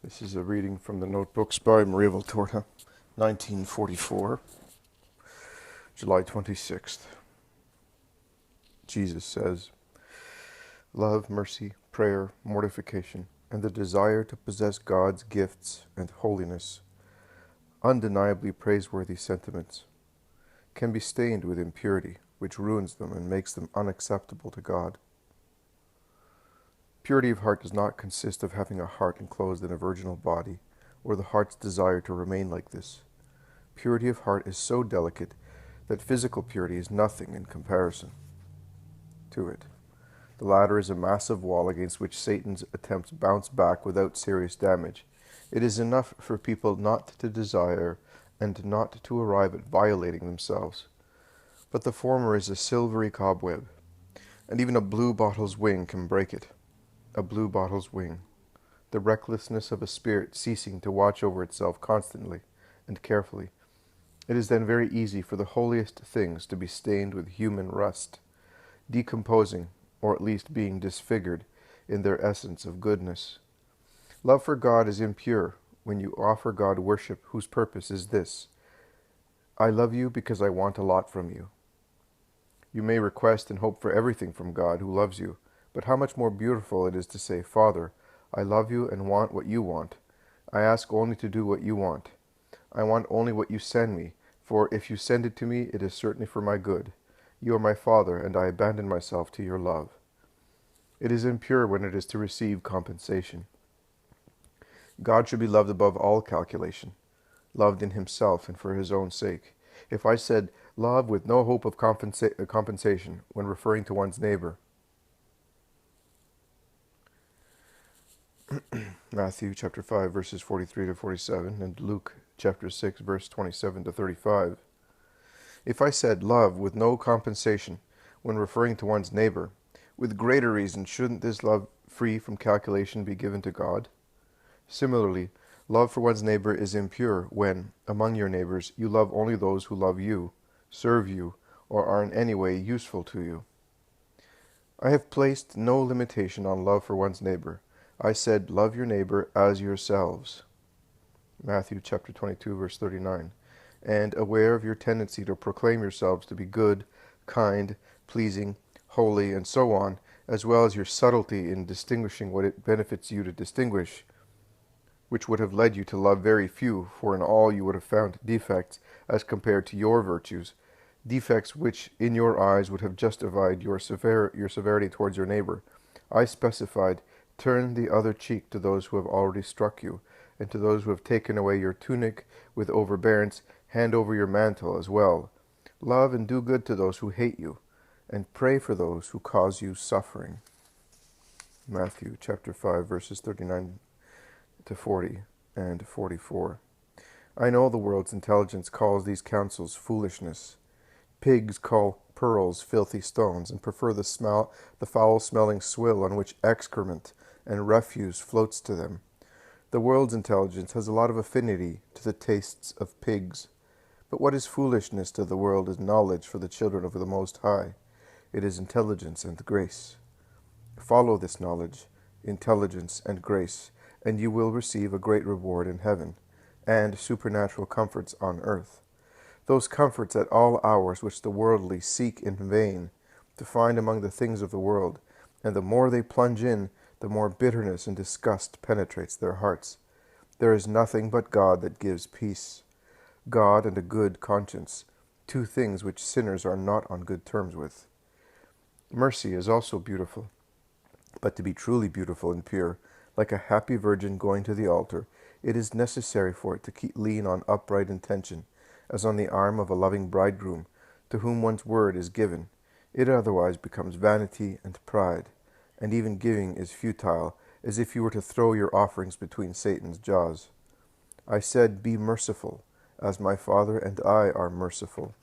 This is a reading from the Notebooks by Maria Valtorta, 1944, July 26th. Jesus says, "Love, mercy, prayer, mortification, and the desire to possess God's gifts and holiness, undeniably praiseworthy sentiments, can be stained with impurity, which ruins them and makes them unacceptable to God. Purity of heart does not consist of having a heart enclosed in a virginal body, or the heart's desire to remain like this. Purity of heart is so delicate that physical purity is nothing in comparison to it. The latter is a massive wall against which Satan's attempts bounce back without serious damage. It is enough for people not to desire and not to arrive at violating themselves. But the former is a silvery cobweb, and even a blue bottle's wing can break it. A blue bottle's wing. The recklessness of a spirit ceasing to watch over itself constantly and carefully. It is then very easy for the holiest things to be stained with human rust, decomposing, or at least being disfigured in their essence of goodness. Love for God is impure when you offer God worship whose purpose is this: I love you because I want a lot from you. You may request and hope for everything from God who loves you, but how much more beautiful it is to say, Father, I love you and want what you want. I ask only to do what you want. I want only what you send me, for if you send it to me, it is certainly for my good. You are my Father, and I abandon myself to your love. It is impure when it is to receive compensation. God should be loved above all calculation, loved in himself and for his own sake. If I said love with no hope of compensation when referring to one's neighbor, Matthew chapter 5 verses 43 to 47 and Luke chapter 6 verse 27 to 35. If I said love with no compensation when referring to one's neighbor, with greater reason shouldn't this love free from calculation be given to God? Similarly, love for one's neighbor is impure when, among your neighbors, you love only those who love you, serve you, or are in any way useful to you. I have placed no limitation on love for one's neighbor. I said, love your neighbor as yourselves. Matthew chapter 22, verse 39. And aware of your tendency to proclaim yourselves to be good, kind, pleasing, holy, and so on, as well as your subtlety in distinguishing what it benefits you to distinguish, which would have led you to love very few, for in all you would have found defects as compared to your virtues, defects which in your eyes would have justified your severity towards your neighbor. I specified, turn the other cheek to those who have already struck you, and to those who have taken away your tunic with overbearance, hand over your mantle as well. Love and do good to those who hate you, and pray for those who cause you suffering. Matthew chapter 5 verses 39 to 40 and 44. I know the world's intelligence calls these counsels foolishness. Pigs call pearls filthy stones, and prefer the foul-smelling swill on which excrement and refuse floats to them. The world's intelligence has a lot of affinity to the tastes of pigs. But what is foolishness to the world is knowledge for the children of the Most High. It is intelligence and grace. Follow this knowledge, intelligence, and grace, and you will receive a great reward in heaven, and supernatural comforts on earth. Those comforts at all hours which the worldly seek in vain to find among the things of the world, and the more they plunge in, the more bitterness and disgust penetrates their hearts. There is nothing but God that gives peace. God and a good conscience, two things which sinners are not on good terms with. Mercy is also beautiful, but to be truly beautiful and pure, like a happy virgin going to the altar, it is necessary for it to lean on upright intention, as on the arm of a loving bridegroom, to whom one's word is given. It otherwise becomes vanity and pride, and even giving is futile, as if you were to throw your offerings between Satan's jaws. I said, be merciful, as my Father and I are merciful.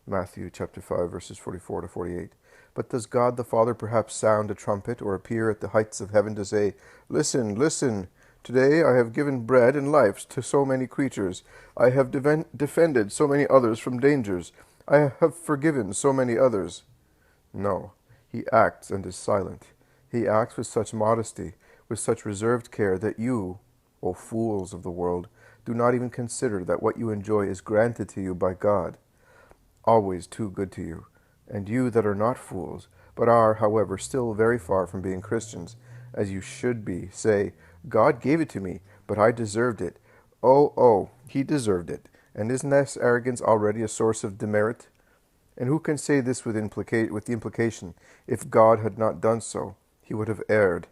Matthew chapter 5, verses 44 to 48. But does God the Father perhaps sound a trumpet, or appear at the heights of heaven to say, listen, listen, today I have given bread and life to so many creatures. I have defended so many others from dangers. I have forgiven so many others. No, he acts and is silent. He acts with such modesty, with such reserved care, that you, O fools of the world, do not even consider that what you enjoy is granted to you by God, always too good to you. And you that are not fools, but are, however, still very far from being Christians, as you should be, say, God gave it to me, but I deserved it. Oh, he deserved it. And isn't this arrogance already a source of demerit? And who can say this with the implication, if God had not done so, he would have erred?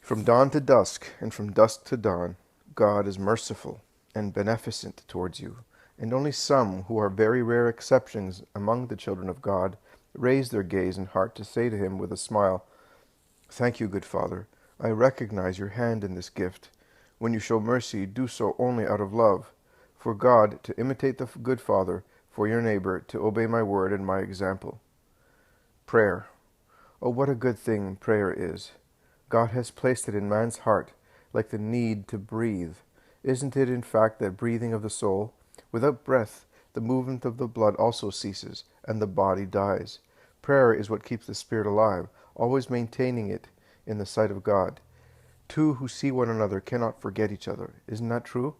From dawn to dusk, and from dusk to dawn, God is merciful and beneficent towards you, and only some, who are very rare exceptions among the children of God, raise their gaze and heart to say to him with a smile, Thank you, good Father. I recognize your hand in this gift. When you show mercy, do so only out of love. For God, to imitate the good Father, for your neighbor, to obey my word and my example. Prayer. Oh, what a good thing prayer is. God has placed it in man's heart, like the need to breathe. Isn't it, in fact, that breathing of the soul? Without breath, the movement of the blood also ceases, and the body dies. Prayer is what keeps the spirit alive, always maintaining it in the sight of God. Two who see one another cannot forget each other. Isn't that true?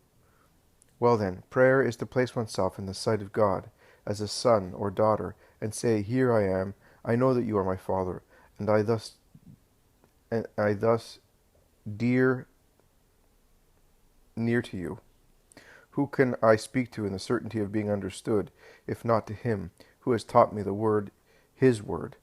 Well then, prayer is to place oneself in the sight of God, as a son or daughter, and say, Here I am, I know that you are my Father, and I thus dear near to you. Who can I speak to in the certainty of being understood, if not to him who has taught me the word, his word?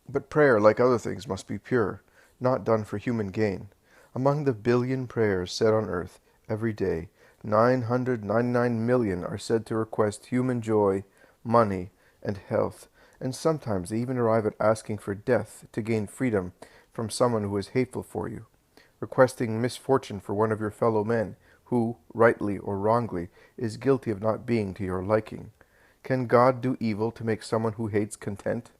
But prayer, like other things, must be pure, not done for human gain. Among the billion prayers said on earth every day, 999 million are said to request human joy, money, and health, and sometimes they even arrive at asking for death to gain freedom from someone who is hateful for you, requesting misfortune for one of your fellow men who, rightly or wrongly, is guilty of not being to your liking. Can God do evil to make someone who hates content?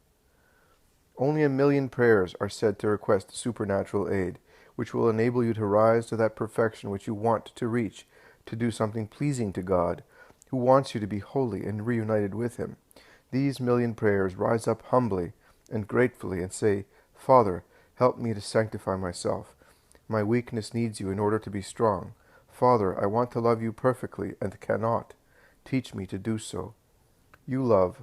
Only 1,000,000 prayers are said to request supernatural aid, which will enable you to rise to that perfection which you want to reach, to do something pleasing to God, who wants you to be holy and reunited with him. These 1,000,000 prayers rise up humbly and gratefully and say, Father, help me to sanctify myself. My weakness needs you in order to be strong. Father, I want to love you perfectly and cannot. Teach me to do so. You love.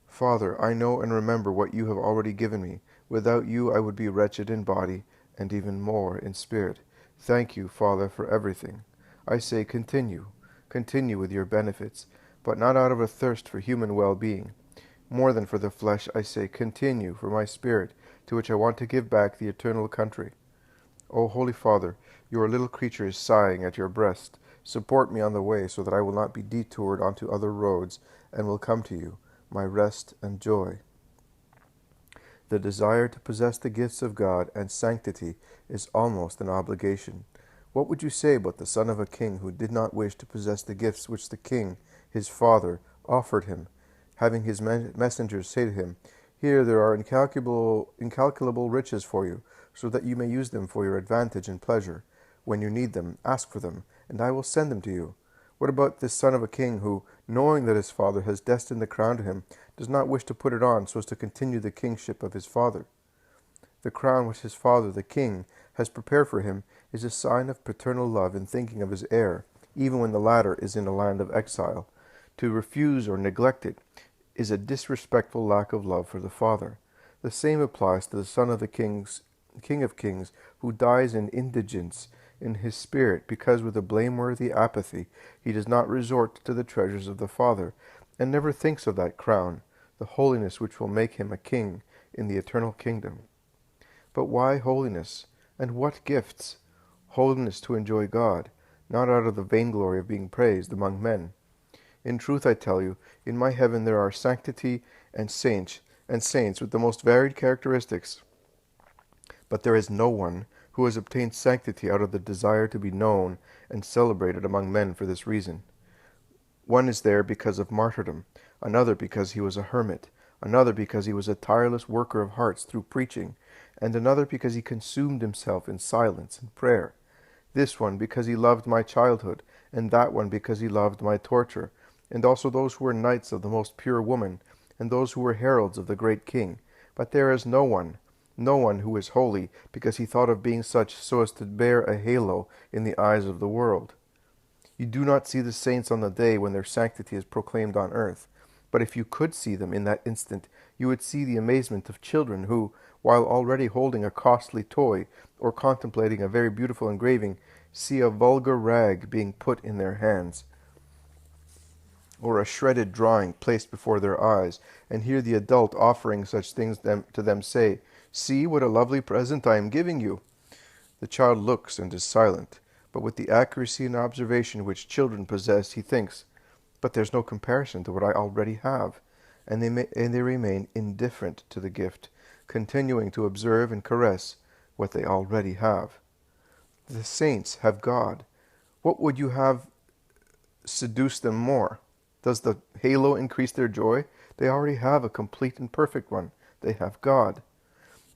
Father, I know and remember what you have already given me. Without you I would be wretched in body and even more in spirit. Thank you, Father, for everything. I say continue with your benefits, but not out of a thirst for human well-being. More than for the flesh, I say continue for my spirit, to which I want to give back the eternal country. O Holy Father, your little creature is sighing at your breast. Support me on the way, so that I will not be detoured onto other roads, and will come to you, my rest and joy. The desire to possess the gifts of God and sanctity is almost an obligation. What would you say about the son of a king who did not wish to possess the gifts which the king, his father, offered him, having his messengers say to him, Here there are incalculable riches for you, so that you may use them for your advantage and pleasure. When you need them, ask for them, and I will send them to you. What about this son of a king who, knowing that his father has destined the crown to him, does not wish to put it on so as to continue the kingship of his father? The crown which his father, the king, has prepared for him is a sign of paternal love in thinking of his heir, even when the latter is in a land of exile. To refuse or neglect it is a disrespectful lack of love for the father. The same applies to the son of the King of Kings, who dies in indigence in his spirit, because with a blameworthy apathy he does not resort to the treasures of the Father, and never thinks of that crown, the holiness which will make him a king in the eternal kingdom. But why holiness? And what gifts? Holiness to enjoy God, not out of the vainglory of being praised among men. In truth, I tell you, in my heaven there are sanctity and saints with the most varied characteristics. But there is no one who has obtained sanctity out of the desire to be known and celebrated among men for this reason. One is there because of martyrdom, another because he was a hermit, another because he was a tireless worker of hearts through preaching, and another because he consumed himself in silence and prayer. This one because he loved my childhood, and that one because he loved my torture, and also those who were knights of the most pure woman, and those who were heralds of the great king. But there is no one, no one who is holy, because he thought of being such so as to bear a halo in the eyes of the world. You do not see the saints on the day when their sanctity is proclaimed on earth. But if you could see them in that instant, you would see the amazement of children who, while already holding a costly toy or contemplating a very beautiful engraving, see a vulgar rag being put in their hands, or a shredded drawing placed before their eyes, and hear the adult offering such things to them say, "See what a lovely present I am giving you." The child looks and is silent, but with the accuracy and observation which children possess, he thinks, "But there's no comparison to what I already have," and they remain indifferent to the gift, continuing to observe and caress what they already have. The saints have God. What would you have seduce them more? Does the halo increase their joy? They already have a complete and perfect one. They have God.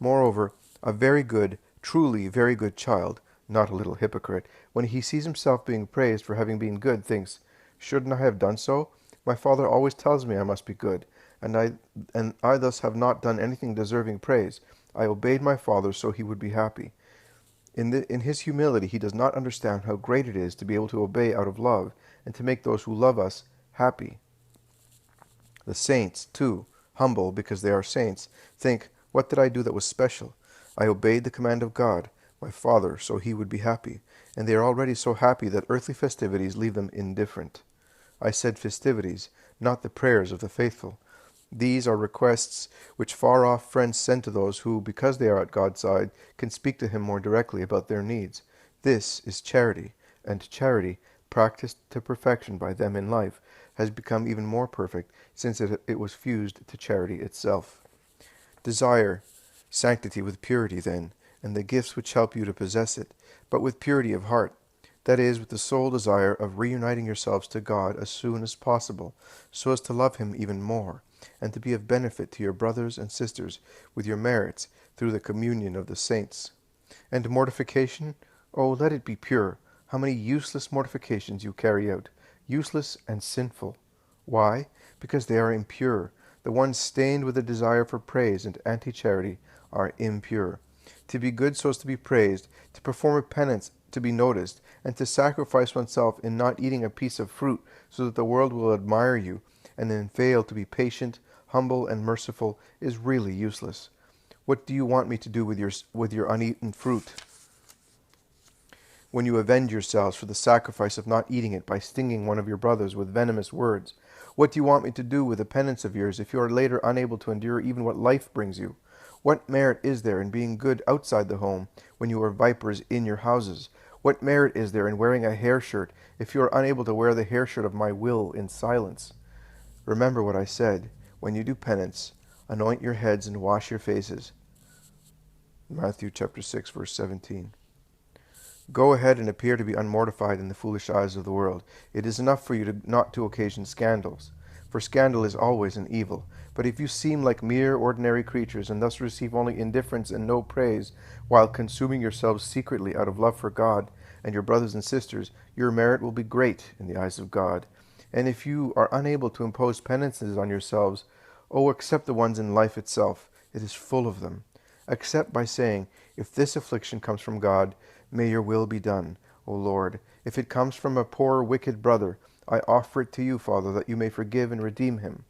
Moreover, a very good, truly very good child, not a little hypocrite, when he sees himself being praised for having been good, thinks, "Shouldn't I have done so? My father always tells me I must be good, and I thus have not done anything deserving praise. I obeyed my father so he would be happy." In his humility, he does not understand how great it is to be able to obey out of love, and to make those who love us happy. The saints, too, humble because they are saints, think, "What did I do that was special? I obeyed the command of God, my Father, so he would be happy." And they are already so happy that earthly festivities leave them indifferent. I said festivities, not the prayers of the faithful. These are requests which far-off friends send to those who, because they are at God's side, can speak to him more directly about their needs. This is charity, and charity, practiced to perfection by them in life, has become even more perfect since it was fused to charity itself. Desire sanctity with purity, then, and the gifts which help you to possess it, but with purity of heart, that is, with the sole desire of reuniting yourselves to God as soon as possible, so as to love him even more, and to be of benefit to your brothers and sisters with your merits through the communion of the saints. And mortification, oh, let it be pure. How many useless mortifications you carry out, useless and sinful. Why? Because they are impure. The ones stained with a desire for praise and anti-charity are impure. To be good so as to be praised, to perform a penance to be noticed, and to sacrifice oneself in not eating a piece of fruit so that the world will admire you, and then fail to be patient, humble, and merciful, is really useless. What do you want me to do with your uneaten fruit? When you avenge yourselves for the sacrifice of not eating it by stinging one of your brothers with venomous words, what do you want me to do with a penance of yours if you are later unable to endure even what life brings you? What merit is there in being good outside the home when you are vipers in your houses? What merit is there in wearing a hair shirt if you are unable to wear the hair shirt of my will in silence? Remember what I said. When you do penance, anoint your heads and wash your faces. Matthew chapter 6, verse 17. Go ahead and appear to be unmortified in the foolish eyes of the world. It is enough for you not to occasion scandals, for scandal is always an evil. But if you seem like mere ordinary creatures, and thus receive only indifference and no praise, while consuming yourselves secretly out of love for God and your brothers and sisters, your merit will be great in the eyes of God. And if you are unable to impose penances on yourselves, oh, accept the ones in life itself. It is full of them. Accept by saying, "If this affliction comes from God, may your will be done, O Lord. If it comes from a poor, wicked brother, I offer it to you, Father, that you may forgive and redeem him."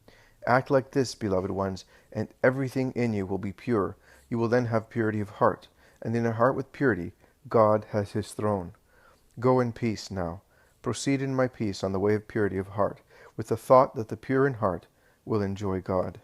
Act like this, beloved ones, and everything in you will be pure. You will then have purity of heart, and in a heart with purity, God has his throne. Go in peace now. Proceed in my peace on the way of purity of heart, with the thought that the pure in heart will enjoy God.